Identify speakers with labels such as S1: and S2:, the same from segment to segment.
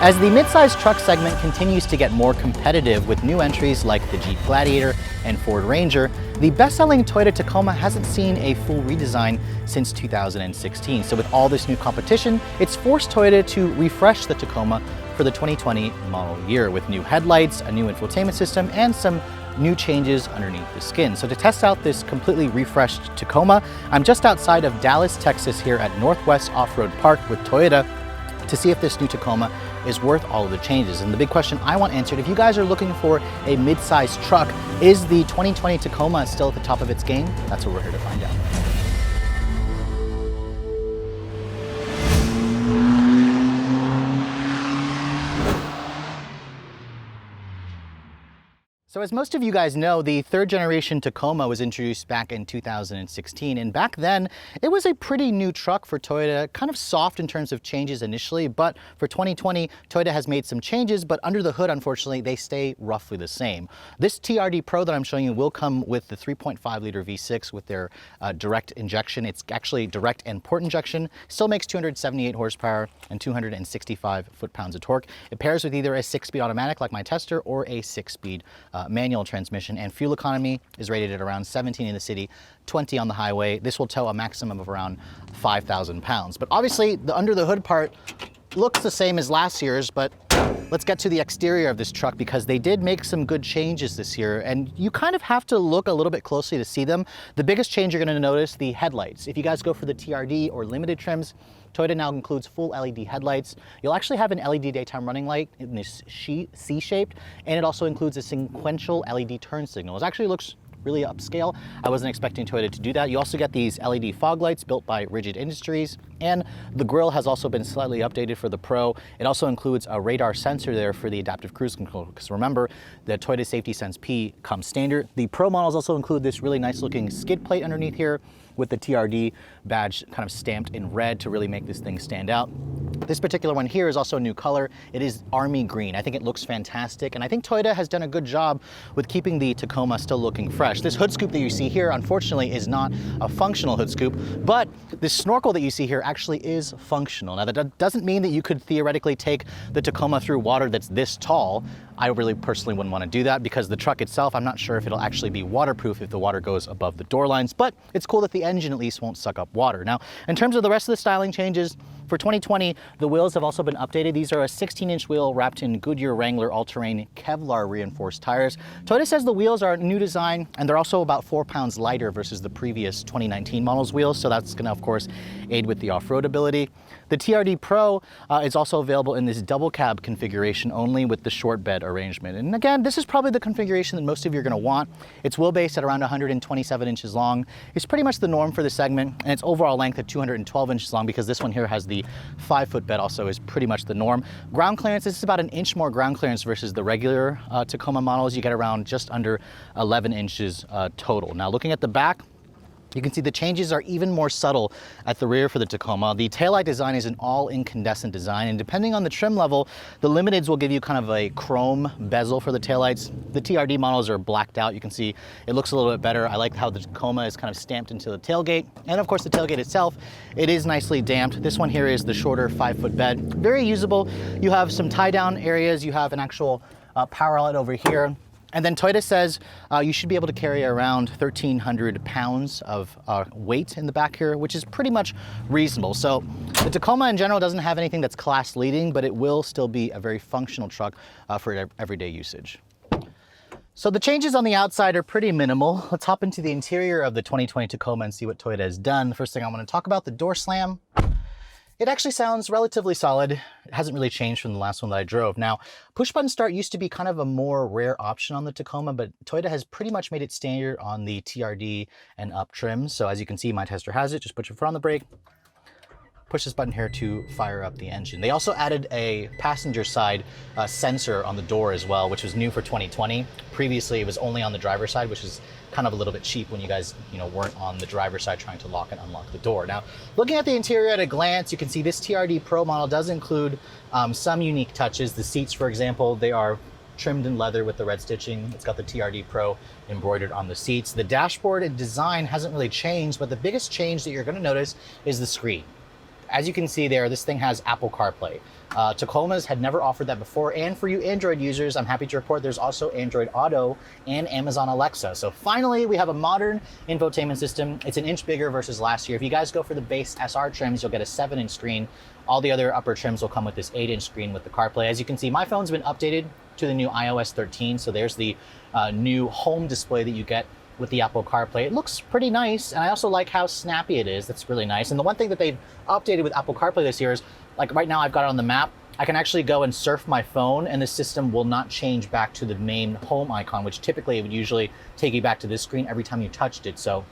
S1: As the midsize truck segment continues to get more competitive with new entries like the Jeep Gladiator and Ford Ranger, the best-selling Toyota Tacoma hasn't seen a full redesign since 2016. So with all this new competition, it's forced Toyota to refresh the Tacoma for the 2020 model year with new headlights, a new infotainment system, and some new changes underneath the skin. So to test out this completely refreshed Tacoma, I'm just outside of Dallas, Texas here at Northwest Off-Road Park with Toyota to see if this new Tacoma is worth all of the changes. And the big question I want answered, if you guys are looking for a mid-size truck, is the 2020 Tacoma still at the top of its game? That's what we're here to find out. So as most of you guys know, the third generation Tacoma was introduced back in 2016, and back then it was a pretty new truck for Toyota, kind of soft in terms of changes initially, but for 2020, Toyota has made some changes, but under the hood, unfortunately, they stay roughly the same. This TRD Pro that I'm showing you will come with the 3.5 liter V6 with their direct injection. It's actually direct and port injection, still makes 278 horsepower and 265 foot-pounds of torque. It pairs with either a 6-speed automatic like my Tester or a 6-speed manual transmission, and fuel economy is rated at around 17 in the city, 20 on the highway. This will tow a maximum of around 5,000 pounds. But obviously the under the hood part looks the same as last year's, but let's get to the exterior of this truck because they did make some good changes this year, and you kind of have to look a little bit closely to see them. The biggest change you're going to notice, the headlights. If you guys go for the TRD or limited trims, Toyota now includes full LED headlights. You'll actually have an LED daytime running light in this C-shaped, and it also includes a sequential LED turn signal. It actually looks really upscale. I wasn't expecting Toyota to do that. You also get these LED fog lights built by Rigid Industries, and the grille has also been slightly updated for the Pro. It also includes a radar sensor there for the adaptive cruise control, because remember, the Toyota Safety Sense P comes standard. The Pro models also include this really nice looking skid plate underneath here with the TRD badge kind of stamped in red to really make this thing stand out. This particular one here is also a new color. It is army green. I think it looks fantastic, and I think Toyota has done a good job with keeping the Tacoma still looking fresh. This hood scoop that you see here, unfortunately, is not a functional hood scoop, but this snorkel that you see here actually is functional. Now, that doesn't mean that you could theoretically take the Tacoma through water that's this tall. I really personally wouldn't want to do that because the truck itself, I'm not sure if it'll actually be waterproof if the water goes above the door lines, but it's cool that the engine at least won't suck up water. Now, in terms of the rest of the styling changes, for 2020, the wheels have also been updated. These are a 16-inch wheel wrapped in Goodyear Wrangler all-terrain Kevlar reinforced tires. Toyota says the wheels are a new design, and they're also about 4 pounds lighter versus the previous 2019 model's wheels, so that's going to, of course, aid with the off-road ability. The TRD Pro is also available in this double cab configuration only with the short bed arrangement. And again, this is probably the configuration that most of you are going to want. Its wheelbase at around 127 inches long is pretty much the norm for the segment, and its overall length at 212 inches long, because this one here has the 5-foot bed, also is pretty much the norm. Ground clearance, this is about an inch more ground clearance versus the regular Tacoma models. You get around just under 11 inches total. Now looking at the back, you can see the changes are even more subtle at the rear for the Tacoma. The taillight design is an all incandescent design, and depending on the trim level, the limiteds will give you kind of a chrome bezel for the taillights. The TRD models are blacked out. You can see it looks a little bit better. I like how the Tacoma is kind of stamped into the tailgate. And of course the tailgate itself, it is nicely damped. This one here is the shorter 5-foot bed. Very usable. You have some tie down areas. You have an actual power outlet over here. And then Toyota says you should be able to carry around 1,300 pounds of weight in the back here, which is pretty much reasonable. So the Tacoma in general doesn't have anything that's class leading, but it will still be a very functional truck for everyday usage. So the changes on the outside are pretty minimal. Let's hop into the interior of the 2020 Tacoma and see what Toyota has done. The first thing I want to talk about, the door slam. It actually sounds relatively solid. It hasn't really changed from the last one that I drove. Now, push button start used to be kind of a more rare option on the Tacoma, but Toyota has pretty much made it standard on the TRD and up trims. So as you can see, my Tester has it. Just put your foot on the brake, push this button here to fire up the engine. They also added a passenger side sensor on the door as well, which was new for 2020. Previously, it was only on the driver's side, which is kind of a little bit cheap when you guys, weren't on the driver's side trying to lock and unlock the door. Now, looking at the interior at a glance, you can see this TRD Pro model does include some unique touches. The seats, for example, they are trimmed in leather with the red stitching. It's got the TRD Pro embroidered on the seats. The dashboard and design hasn't really changed, but the biggest change that you're going to notice is the screen. as you can see there, this thing has Apple CarPlay. Tacomas had never offered that before, and for you Android users, I'm happy to report there's also Android Auto and Amazon Alexa. So finally, we have a modern infotainment system. It's an inch bigger versus last year. If you guys go for the base SR trims, you'll get a 7-inch screen. All the other upper trims will come with this 8-inch screen with the CarPlay. As you can see, my phone's been updated to the new iOS 13, so there's the new home display that you get with the Apple CarPlay. It looks pretty nice, and I also like how snappy it is. That's really nice. And the one thing that they've updated with Apple CarPlay this year is, like right now I've got it on the map, I can actually go and surf my phone and the system will not change back to the main home icon, which typically it would usually take you back to this screen every time you touched it. So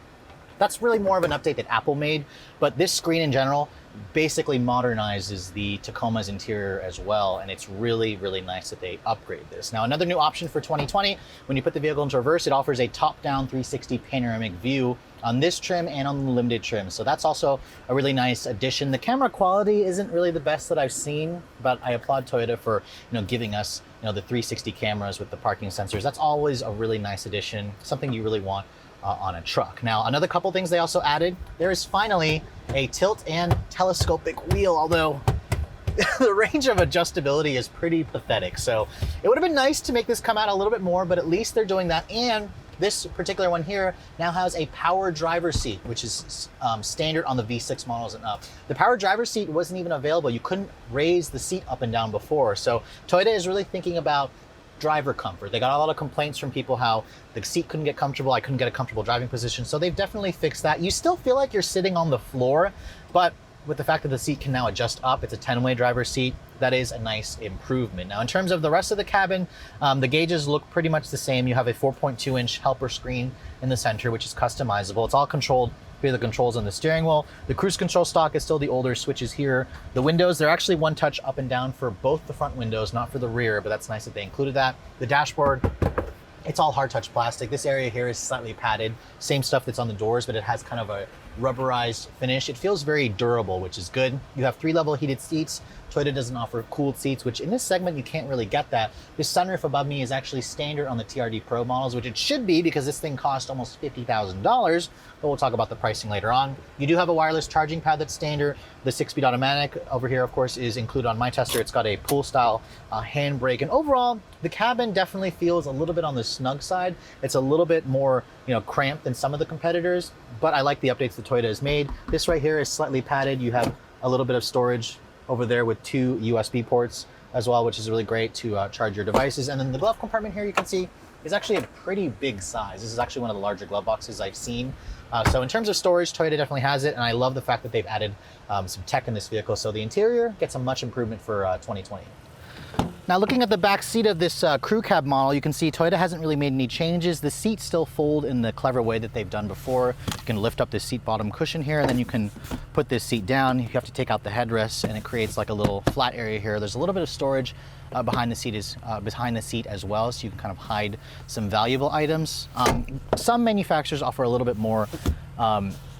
S1: that's really more of an update that Apple made, but this screen in general basically modernizes the Tacoma's interior as well, and it's really, really nice that they upgrade this. Now, another new option for 2020, when you put the vehicle into reverse, it offers a top-down 360 panoramic view on this trim and on the limited trim. So that's also a really nice addition. The camera quality isn't really the best that I've seen, but I applaud Toyota for giving us the 360 cameras with the parking sensors. That's always a really nice addition, something you really want on a truck. Now, another couple things they also added, there is finally a tilt and telescopic wheel, although the range of adjustability is pretty pathetic. So it would have been nice to make this come out a little bit more, but at least they're doing that. And this particular one here now has a power driver's seat, which is standard on the V6 models and up. The power driver's seat wasn't even available. You couldn't raise the seat up and down before. So Toyota is really thinking about driver comfort. They got a lot of complaints from people how the seat couldn't get comfortable, I couldn't get a comfortable driving position. So they've definitely fixed that. You still feel like you're sitting on the floor, but with the fact that the seat can now adjust up, it's a 10-way driver's seat, that is a nice improvement. Now, in terms of the rest of the cabin, the gauges look pretty much the same. You have a 4.2-inch helper screen in the center, which is customizable. It's all controlled via the controls on the steering wheel. The cruise control stock is still the older switches here. The windows, they're actually one touch up and down for both the front windows, not for the rear, but that's nice that they included that. The dashboard, it's all hard touch plastic. This area here is slightly padded. Same stuff that's on the doors, but it has kind of a rubberized finish. It feels very durable, which is good. You have 3-level heated seats. Toyota doesn't offer cooled seats, which in this segment, you can't really get that. This sunroof above me is actually standard on the TRD Pro models, which it should be because this thing cost almost $50,000, but we'll talk about the pricing later on. You do have a wireless charging pad that's standard. The 6-speed automatic over here, of course, is included on my tester. It's got a pull style handbrake, and overall, the cabin definitely feels a little bit on the snug side. It's a little bit more cramped than some of the competitors, but I like the updates that Toyota has made. This right here is slightly padded. You have a little bit of storage over there with 2 USB ports as well, which is really great to charge your devices. And then the glove compartment here, you can see, is actually a pretty big size. This is actually one of the larger glove boxes I've seen. So in terms of storage, Toyota definitely has it, and I love the fact that they've added some tech in this vehicle. So the interior gets a much improvement for 2020. Now, looking at the back seat of this crew cab model, you can see Toyota hasn't really made any changes. The seats still fold in the clever way that they've done before. You can lift up this seat bottom cushion here, and then you can put this seat down. You have to take out the headrest, and it creates like a little flat area here. There's a little bit of storage behind the seat as well, so you can kind of hide some valuable items. Some manufacturers offer a little bit more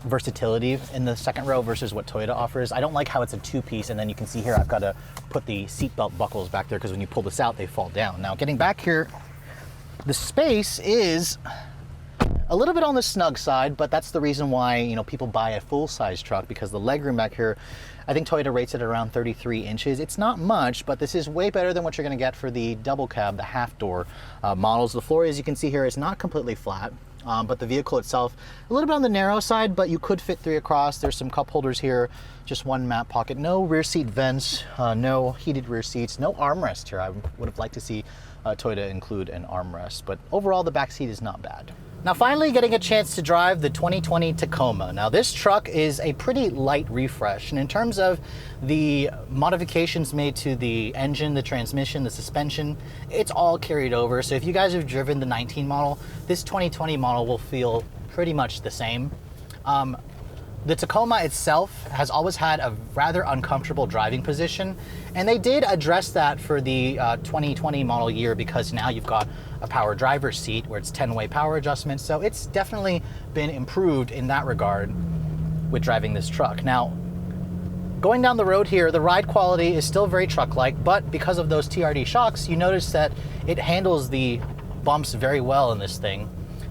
S1: versatility in the second row versus what Toyota offers. I don't like how it's a 2-piece, and then you can see here I've got to put the seatbelt buckles back there because when you pull this out, they fall down. Now, getting back here, the space is a little bit on the snug side, but that's the reason why people buy a full-size truck, because the legroom back here, I think Toyota rates it around 33 inches. It's not much, but this is way better than what you're going to get for the double cab, the half-door models. The floor, as you can see here, is not completely flat. But the vehicle itself, a little bit on the narrow side, but you could fit 3 across. There's some cup holders here, just one map pocket, no rear seat vents, no heated rear seats, no armrest here. I would have liked to see Toyota include an armrest, but overall the back seat is not bad. Now, finally getting a chance to drive the 2020 Tacoma. Now, this truck is a pretty light refresh, and in terms of the modifications made to the engine, the transmission, the suspension, it's all carried over. So if you guys have driven the 19 model, this 2020 model will feel pretty much the same. The Tacoma itself has always had a rather uncomfortable driving position, and they did address that for the 2020 model year, because now you've got a power driver's seat where it's 10-way power adjustment. So it's definitely been improved in that regard with driving this truck. Now, going down the road here, the ride quality is still very truck-like, but because of those TRD shocks, you notice that it handles the bumps very well in this thing.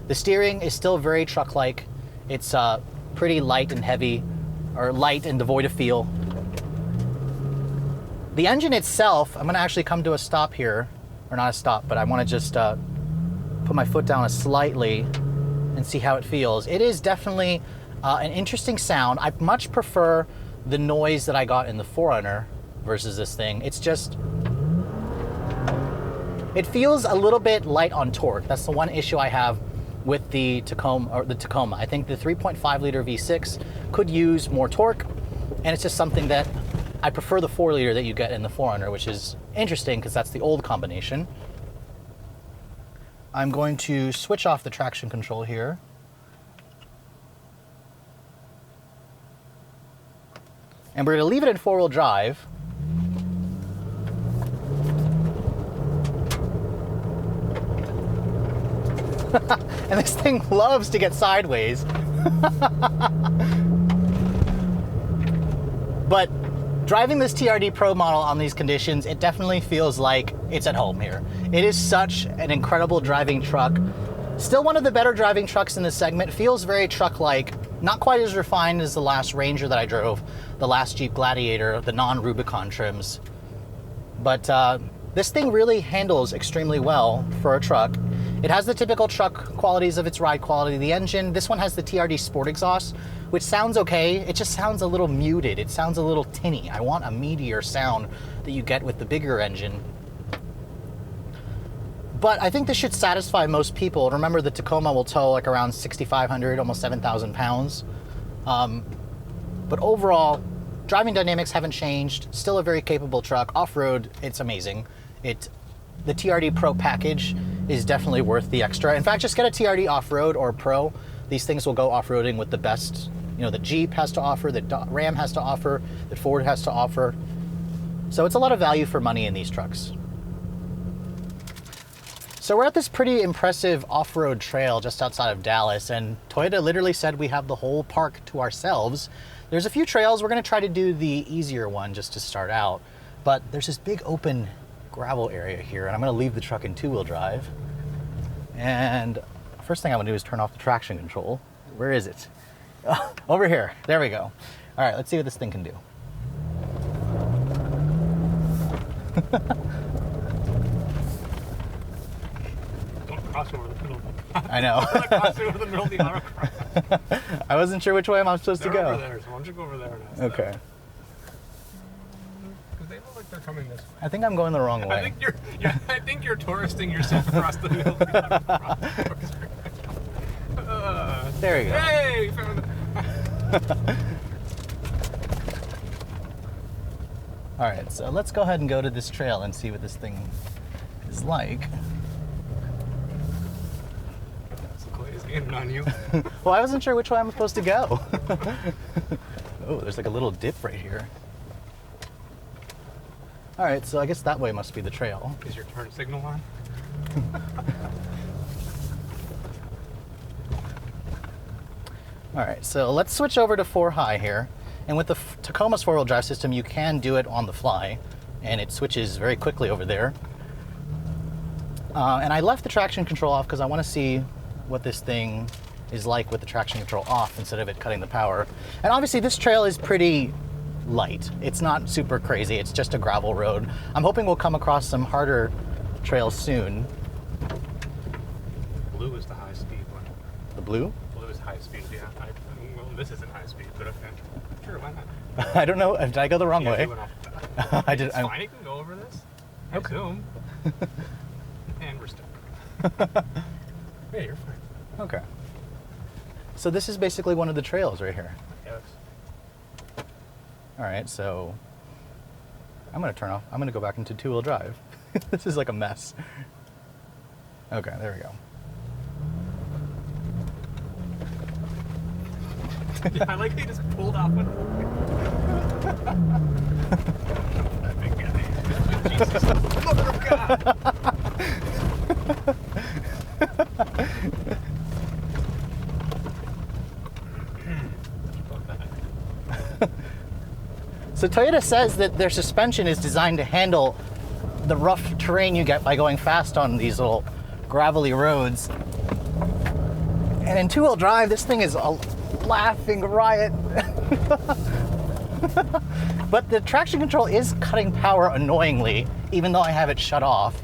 S1: The steering is still very truck-like. It's pretty light and heavy, or light and devoid of feel. The engine itself, I'm gonna actually come to a stop here, or not a stop, but I wanna just put my foot down slightly and see how it feels. It is definitely an interesting sound. I much prefer the noise that I got in the 4Runner versus this thing. It's just, it feels a little bit light on torque. That's the one issue I have with the Tacoma. I think the 3.5 liter V6 could use more torque, and it's just something that I prefer the 4 liter that you get in the 4Runner, which is interesting because that's the old combination. I'm going to switch off the traction control here. And we're going to leave it in 4-wheel drive. And this thing loves to get sideways. But driving this TRD Pro model on these conditions, it definitely feels like it's at home here. It is such an incredible driving truck. Still one of the better driving trucks in this segment. Feels very truck-like. Not quite as refined as the last Ranger that I drove, the last Jeep Gladiator, the non-Rubicon trims. But this thing really handles extremely well for a truck. It has the typical truck qualities of its ride quality. The engine, this one has the TRD Sport exhaust, which sounds okay. It just sounds a little muted. It sounds a little tinny. I want a meatier sound that you get with the bigger engine. But I think this should satisfy most people. Remember, the Tacoma will tow like around 6,500, almost 7,000 pounds. But overall, driving dynamics haven't changed. Still a very capable truck. Off-road, it's amazing. The TRD Pro package is definitely worth the extra. In fact, just get a TRD Off-Road or Pro. These things will go off-roading with the best, you know, that Jeep has to offer, that Ram has to offer, that Ford has to offer. So it's a lot of value for money in these trucks. So we're at this pretty impressive off-road trail just outside of Dallas, and Toyota literally said we have the whole park to ourselves. There's a few trails. We're gonna try to do the easier one just to start out, but there's this big open gravel area here, and I'm gonna leave the truck in 2-wheel drive. And first thing I'm gonna do is turn off the traction control. Where is it? Oh, over here, there we go. All right, let's see what this thing can do.
S2: Don't cross over the middle.
S1: I know.
S2: Cross over the middle of the autocross.
S1: I wasn't sure which way I'm supposed to go.
S2: Over there, so why don't you go over there and ask
S1: Okay.
S2: them? They look like they're coming this way.
S1: I think I'm going the wrong way.
S2: I think you're touristing yourself across the middle of the autocross.
S1: There you go.
S2: Hey, we found it.
S1: All right, so let's go ahead and go to this trail and see what this thing is like.
S2: So Clay's gaining on you.
S1: Well, I wasn't sure which way I'm supposed to go. Oh, there's like a little dip right here. All right, so I guess that way must be the trail.
S2: Is your turn signal on?
S1: All right, so let's switch over to 4 high here. And with the Tacoma's 4-wheel drive system, you can do it on the fly, and it switches very quickly over there. And I left the traction control off because I want to see what this thing is like with the traction control off instead of it cutting the power. And obviously this trail is pretty light. It's not super crazy. It's just a gravel road. I'm hoping we'll come across some harder trails soon.
S2: Blue is the high speed one.
S1: The blue?
S2: Blue is high speed, yeah. Well, this isn't high speed, but okay. Sure, why not?
S1: I don't know. Did I go the wrong
S2: Yeah,
S1: way?
S2: you went off the
S1: I did.
S2: It's fine, you can go over this. I
S1: Okay.
S2: zoom. And we're stuck. Yeah, you're fine.
S1: Okay. So this is basically one of the trails right here.
S2: Yes.
S1: All right, so I'm gonna turn off. I'm gonna go back into 2-wheel drive. This is like a mess. Okay, there we go.
S2: Yeah, I like they just pulled off one. That big guy. Jesus. Mother of God.
S1: So Toyota says that their suspension is designed to handle the rough terrain you get by going fast on these little gravelly roads. And in 2-wheel drive, this thing is a laughing riot. But the traction control is cutting power annoyingly, even though I have it shut off.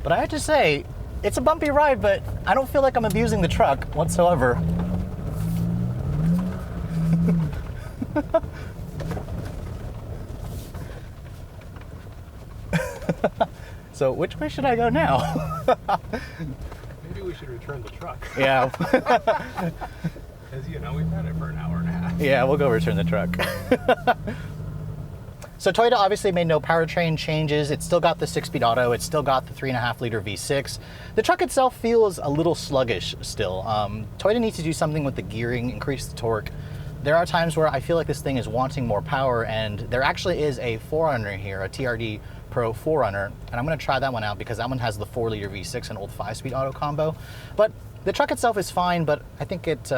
S1: But I have to say, it's a bumpy ride, but I don't feel like I'm abusing the truck whatsoever. So which way should I go now?
S2: Maybe we should return the truck.
S1: Yeah.
S2: As you know, we've had it for an hour and a half.
S1: Yeah, we'll go return the truck. So Toyota obviously made no powertrain changes. It's still got the 6-speed auto. It's still got the 3.5-liter V6. The truck itself feels a little sluggish still. Toyota needs to do something with the gearing, increase the torque. There are times where I feel like this thing is wanting more power, and there actually is a 4Runner here, a TRD Pro 4Runner, and I'm gonna try that one out because that one has the 4-liter V6 and old 5-speed auto combo. But the truck itself is fine, but I think it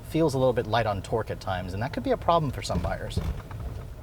S1: feels a little bit light on torque at times, and that could be a problem for some buyers.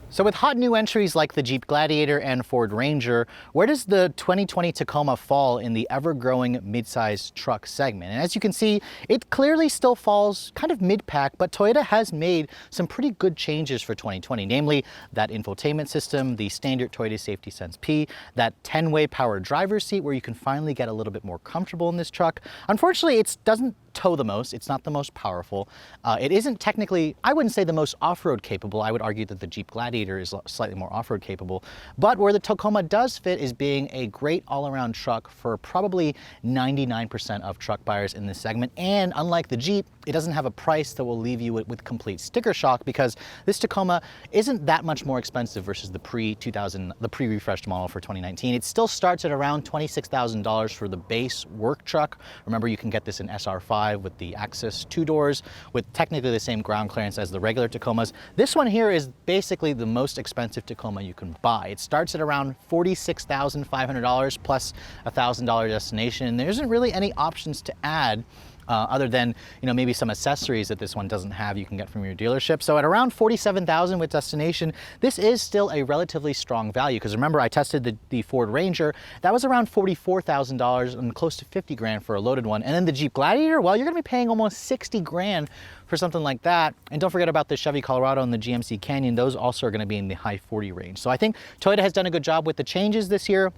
S1: So with hot new entries like the Jeep Gladiator and Ford Ranger, where does the 2020 Tacoma fall in the ever-growing midsize truck segment? And as you can see, it clearly still falls kind of mid-pack, but Toyota has made some pretty good changes for 2020, namely that infotainment system, the standard Toyota Safety Sense P, that 10-way power driver's seat where you can finally get a little bit more comfortable in this truck. Unfortunately, it doesn't tow the most. It's not the most powerful. It isn't technically, I wouldn't say the most off-road capable. I would argue that the Jeep Gladiator is slightly more off-road capable. But where the Tacoma does fit is being a great all-around truck for probably 99% of truck buyers in this segment. And unlike the Jeep, it doesn't have a price that will leave you with complete sticker shock, because this Tacoma isn't that much more expensive versus the pre-refreshed model for 2019. It still starts at around $26,000 for the base work truck. Remember, you can get this in SR5 with the Access 2 doors with technically the same ground clearance as the regular Tacomas. This one here is basically the most expensive Tacoma you can buy. It starts at around $46,500 plus $1,000 destination. And there isn't really any options to add other than, maybe some accessories that this one doesn't have you can get from your dealership. So at around $47,000 with destination, this is still a relatively strong value, because remember, I tested the Ford Ranger. That was around $44,000 and close to 50 grand for a loaded one. And then the Jeep Gladiator, well, you're gonna be paying almost 60 grand for something like that. And don't forget about the Chevy Colorado and the GMC Canyon. Those also are gonna be in the high 40 range. So I think Toyota has done a good job with the changes this year,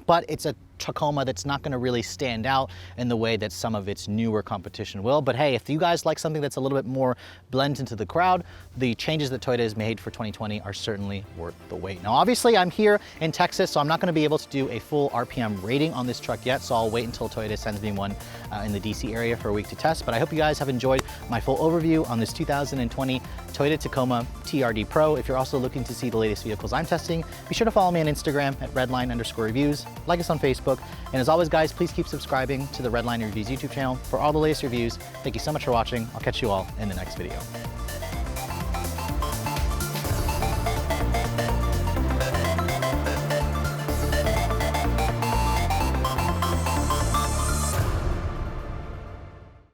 S1: but it's a Tacoma that's not going to really stand out in the way that some of its newer competition will. But hey, if you guys like something that's a little bit more blends into the crowd, the changes that Toyota has made for 2020 are certainly worth the wait. Now, obviously, I'm here in Texas, so I'm not going to be able to do a full RPM rating on this truck yet, so I'll wait until Toyota sends me one in the DC area for a week to test. But I hope you guys have enjoyed my full overview on this 2020 Toyota Tacoma TRD Pro. If you're also looking to see the latest vehicles I'm testing, be sure to follow me on Instagram at redline_reviews, like us on Facebook, and as always, guys, please keep subscribing to the Redline Reviews YouTube channel for all the latest reviews. Thank you so much for watching. I'll catch you all in the next video.